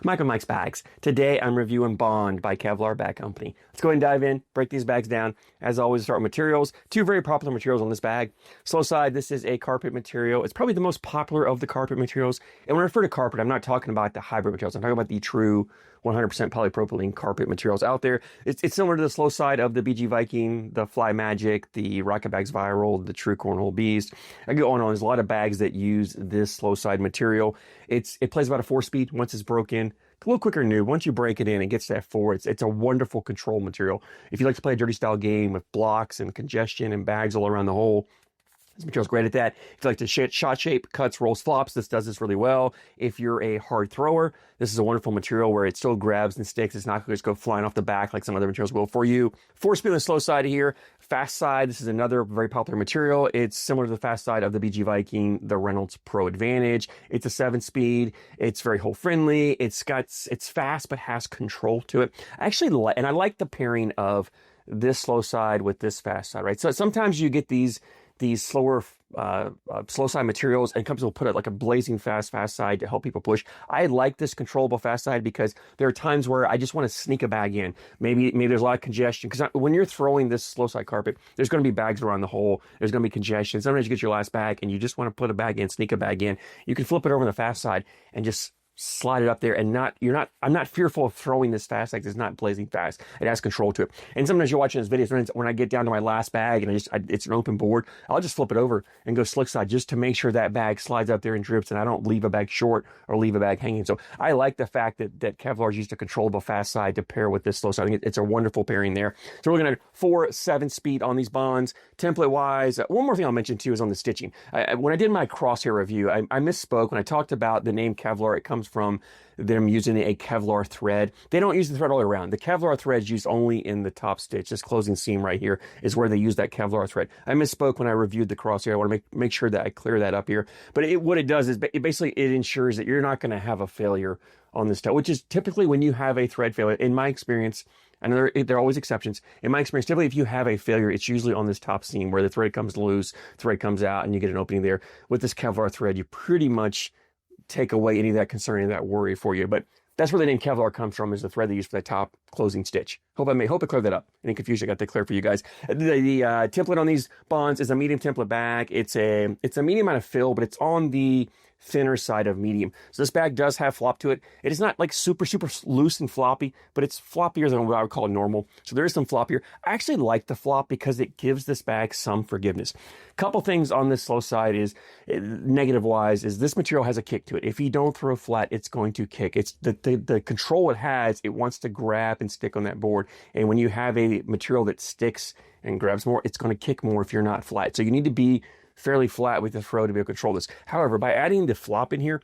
Michael Mike's Bags. Today I'm reviewing Bond by KVLR Bag Company. Let's go ahead and dive in, break these bags down. As always, start with materials. Two very popular materials on this bag. Slow side, this is a carpet material. It's probably the most popular of the carpet materials. And when I refer to carpet, I'm not talking about the hybrid materials. I'm talking about the true 100% polypropylene carpet materials out there. It's similar to the slow side of the BG Viking, the Fly Magic, the Rocket Bags Viral, the True Cornhole Beast. I go on. There's a lot of bags that use this slow side material. It plays about a 4-speed once it's broken. A little quicker new. Once you break it in, it gets to that 4. It's a wonderful control material. If you like to play a dirty style game with blocks and congestion and bags all around the hole, this material's great at that. If you like to shot shape, cuts, rolls, flops, this does this really well. If you're a hard thrower, this is a wonderful material where it still grabs and sticks. It's not going to just go flying off the back like some other materials will for you. 4-speed on the slow side here. Fast side, this is another very popular material. It's similar to the fast side of the BG Viking, the Reynolds Pro Advantage. It's a 7-speed. It's very hole friendly. It's fast but has control to it. I like the pairing of this slow side with this fast side, right? So sometimes you get these slower slow side materials, and companies will put it like a blazing fast side to help people push. I like this controllable fast side because there are times where I just want to sneak a bag in. Maybe there's a lot of congestion, because when you're throwing this slow side carpet, there's going to be bags around the hole. There's going to be congestion. Sometimes you get your last bag and you just want to put a bag in, sneak a bag in. You can flip it over on the fast side and just slide it up there, and I'm not fearful of throwing this fast, like it's not blazing fast. It has control to it. And sometimes you're watching this video, when I get down to my last bag and it's an open board, I'll just flip it over and go slick side just to make sure that bag slides up there and drips and I don't leave a bag short or leave a bag hanging. So I like the fact that KVLR's used a controllable fast side to pair with this slow side. I think it's a wonderful pairing there. So we're looking at 4-7 on these bonds. Template wise, one more thing I'll mention too is on the stitching. When I did my crosshair review, I misspoke when I talked about the name KVLR. It comes from them using a Kevlar thread. They don't use the thread all the way around. The Kevlar thread is used only in the top stitch. This closing seam right here is where they use that Kevlar thread. I misspoke when I reviewed the crosshair. I want to make sure that I clear that up here. But what it does is basically it ensures that you're not going to have a failure on this tail, which is typically when you have a thread failure. In my experience, and there are always exceptions. In my experience, typically if you have a failure, it's usually on this top seam where the thread comes loose, thread comes out, and you get an opening there. With this Kevlar thread, you pretty much take away any of that concern, any of that worry for you. But that's where the name KVLR comes from, is the thread they use for that top closing stitch. Hope I cleared that up. Any confusion, I got that clear for you guys. The template on these bonds is a medium template bag. It's a medium amount of fill, but it's on the thinner side of medium. So this bag does have flop to it. It is not like super loose and floppy, but it's floppier than what I would call normal. So there is some flop here. I actually like the flop because it gives this bag some forgiveness. Couple things on this slow side is negative wise is this material has a kick to it. If you don't throw flat, it's going to kick. It's the control it has. It wants to grab and stick on that board. And when you have a material that sticks and grabs more, it's going to kick more if you're not flat. So you need to be fairly flat with the throw to be able to control this. However, by adding the flop in here,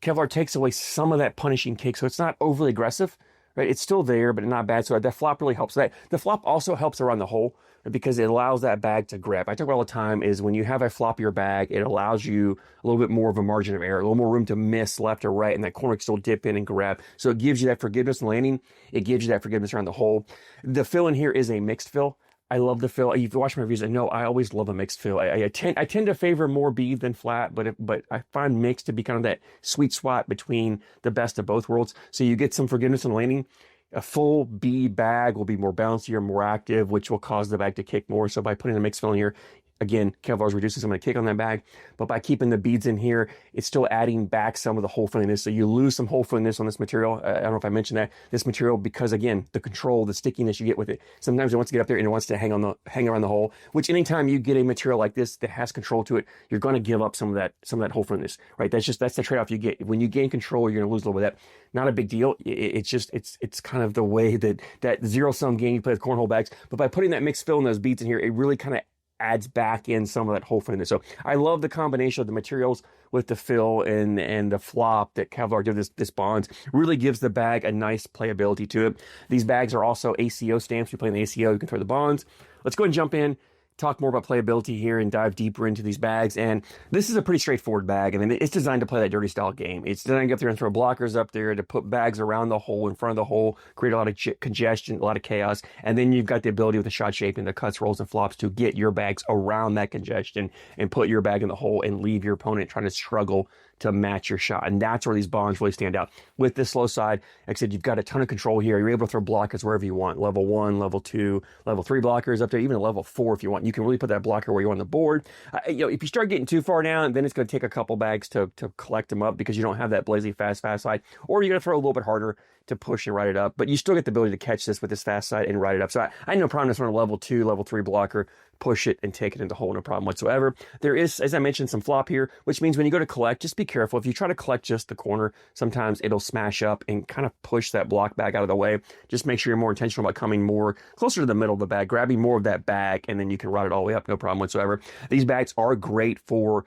KVLR takes away some of that punishing kick, so it's not overly aggressive, right? It's still there, but not bad. So that flop really helps that. The flop also helps around the hole because it allows that bag to grab. I talk about all the time is when you have a floppier bag, it allows you a little bit more of a margin of error, a little more room to miss left or right, and that corner can still dip in and grab. So it gives you that forgiveness in landing. It gives you that forgiveness around the hole. The fill in here is a mixed fill. I love the fill. If you watch my reviews, I know I always love a mixed fill. I tend to favor more bead than flat, but I find mixed to be kind of that sweet spot between the best of both worlds. So you get some forgiveness in landing. A full bead bag will be more bouncier, more active, which will cause the bag to kick more. So by putting a mixed fill in here, again, KVLR's reducing some of the kick on that bag, but by keeping the beads in here, it's still adding back some of the hole fillingness. So you lose some hole fillingness on this material. I don't know if I mentioned that. This material, because again, the control, the stickiness you get with it, sometimes it wants to get up there and it wants to hang around the hole, which anytime you get a material like this that has control to it, you're going to give up some of that hole fillingness, right? That's the trade-off you get. When you gain control, you're going to lose a little bit of that. Not a big deal. It's kind of the way that zero-sum game you play with cornhole bags. But by putting that mixed fill and those beads in here, it really kind of adds back in some of that hole fillingness. So I love the combination of the materials with the fill and the flop that KVLR did this bonds. Really gives the bag a nice playability to it. These bags are also ACO stamps. You play in the ACO, you can throw the bonds. Let's go ahead and jump in, talk more about playability here and dive deeper into these bags. And this is a pretty straightforward bag. I mean, it's designed to play that dirty style game. It's designed to get up there and throw blockers up there, to put bags around the hole, in front of the hole, create a lot of congestion, a lot of chaos. And then you've got the ability with the shot shaping, the cuts, rolls, and flops to get your bags around that congestion and put your bag in the hole and leave your opponent trying to struggle to match your shot. And that's where these bonds really stand out. With this slow side, like I said, you've got a ton of control here. You're able to throw blockers wherever you want. Level 1, level 2, level 3 blockers up there, even a level 4 if you want. You can really put that blocker where you want on the board. If you start getting too far down, then it's going to take a couple bags to collect them up because you don't have that blazing fast side. Or you're going to throw a little bit harder to push and ride it up, but you still get the ability to catch this with this fast side and ride it up. So I had no problem just on a level 2, level 3 blocker, push it and take it into the hole, no problem whatsoever. There is, as I mentioned, some flop here, which means when you go to collect, just be careful. If you try to collect just the corner, sometimes it'll smash up and kind of push that block bag out of the way. Just make sure you're more intentional about coming more closer to the middle of the bag, grabbing more of that bag, and then you can ride it all the way up, no problem whatsoever. These bags are great for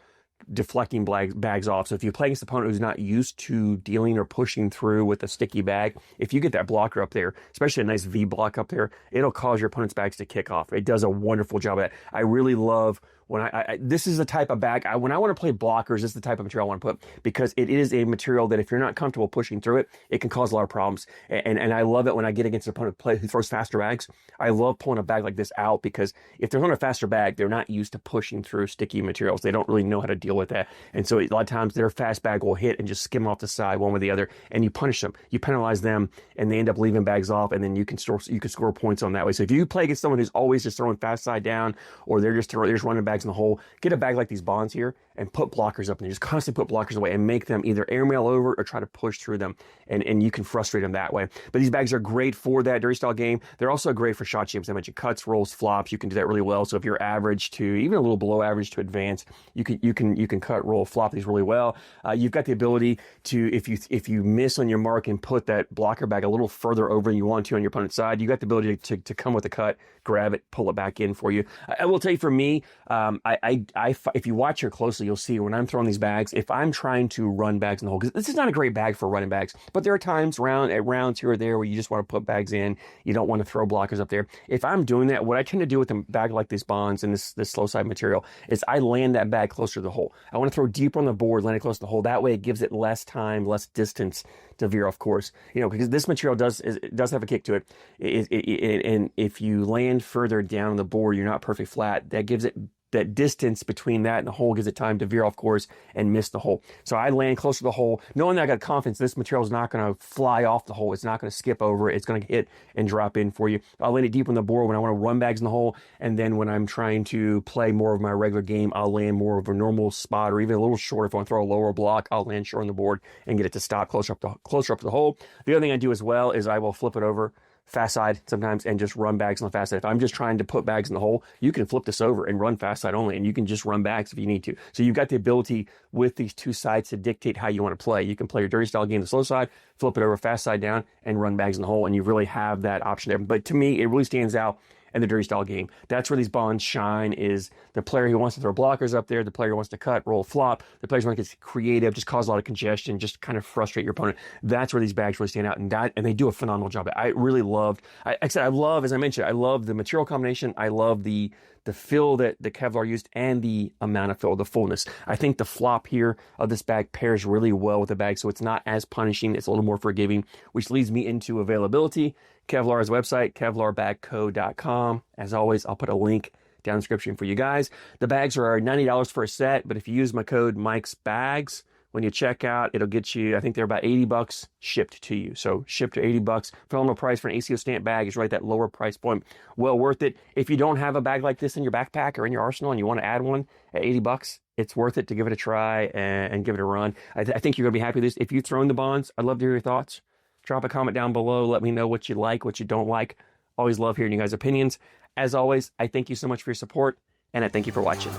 deflecting bags off. So if you play against an opponent who's not used to dealing or pushing through with a sticky bag, if you get that blocker up there, especially a nice V block up there, it'll cause your opponent's bags to kick off. It does a wonderful job of that. I really love when this is the type of bag, when I want to play blockers, this is the type of material I want to put, because it is a material that if you're not comfortable pushing through it, it can cause a lot of problems. And I love it when I get against an opponent who throws faster bags. I love pulling a bag like this out because if they're on a faster bag, they're not used to pushing through sticky materials. They don't really know how to deal with that. And so a lot of times their fast bag will hit and just skim off the side one with the other, and you punish them. You penalize them, and they end up leaving bags off, and then you can score points on that way. So if you play against someone who's always just throwing fast side down, or they're just running bags in the hole, get a bag like these bonds here and put blockers up, and just constantly put blockers away and make them either airmail over or try to push through them, and you can frustrate them that way. But these bags are great for that dirty style game. They're also great for shot shapes. I mentioned cuts, rolls, flops. You can do that really well. So if you're average to even a little below average to advanced, you can cut, roll, flop these really well. You've got the ability to, if you miss on your mark and put that blocker bag a little further over than you want to on your opponent's side, you got the ability to come with a cut, grab it, pull it back in for you. I will tell you, for me, if you watch here closely, you'll see when I'm throwing these bags, if I'm trying to run bags in the hole, because this is not a great bag for running bags, but there are times at rounds here or there where you just want to put bags in, you don't want to throw blockers up there. If I'm doing that, what I tend to do with a bag like these bonds and this slow side material is I land that bag closer to the hole. I want to throw deeper on the board, land it close to the hole. That way it gives it less time, less distance to veer off course. Because this material does have a kick to it. And if you land further down the board, you're not perfect flat. That gives it that distance between that and the hole, gives it time to veer off course and miss the hole. So I land closer to the hole, knowing that I got confidence this material is not going to fly off the hole. It's not going to skip over it. It's going to hit and drop in for you. I'll land it deep on the board when I want to run bags in the hole, and then when I'm trying to play more of my regular game, I'll land more of a normal spot, or even a little short. If I want to throw a lower block, I'll land short on the board and get it to stop closer up to the hole. The other thing I do as well is I will flip it over fast side sometimes and just run bags on the fast side. If I'm just trying to put bags in the hole, you can flip this over and run fast side only, and you can just run bags if you need to. So you've got the ability with these two sides to dictate how you want to play. You can play your dirty style game the slow side, flip it over fast side down, and run bags in the hole, and you really have that option there. But to me, it really stands out in the dirty style game. That's where these bonds shine, is the player who wants to throw blockers up there, the player who wants to cut, roll, flop, the players who want to get creative, just cause a lot of congestion, just kind of frustrate your opponent. That's where these bags really stand out, and they do a phenomenal job. I really loved, as I mentioned, I love the material combination. I love the fill that the KVLR used and the amount of fill, the fullness. I think the flop here of this bag pairs really well with the bag, so it's not as punishing. It's a little more forgiving, which leads me into availability. KVLR's website, KVLRBagCo.com. As always, I'll put a link down in the description for you guys. The bags are $90 for a set, but if you use my code MikesBags, when you check out, it'll get you, I think they're about $80 shipped to you. So shipped to $80. Phenomenal price for an ACO stamp bag is right at that lower price point. Well worth it. If you don't have a bag like this in your backpack or in your arsenal and you want to add one at $80, it's worth it to give it a try and give it a run. I think you're going to be happy with this. If you've thrown the bonds, I'd love to hear your thoughts. Drop a comment down below. Let me know what you like, what you don't like. Always love hearing you guys' opinions. As always, I thank you so much for your support, and I thank you for watching.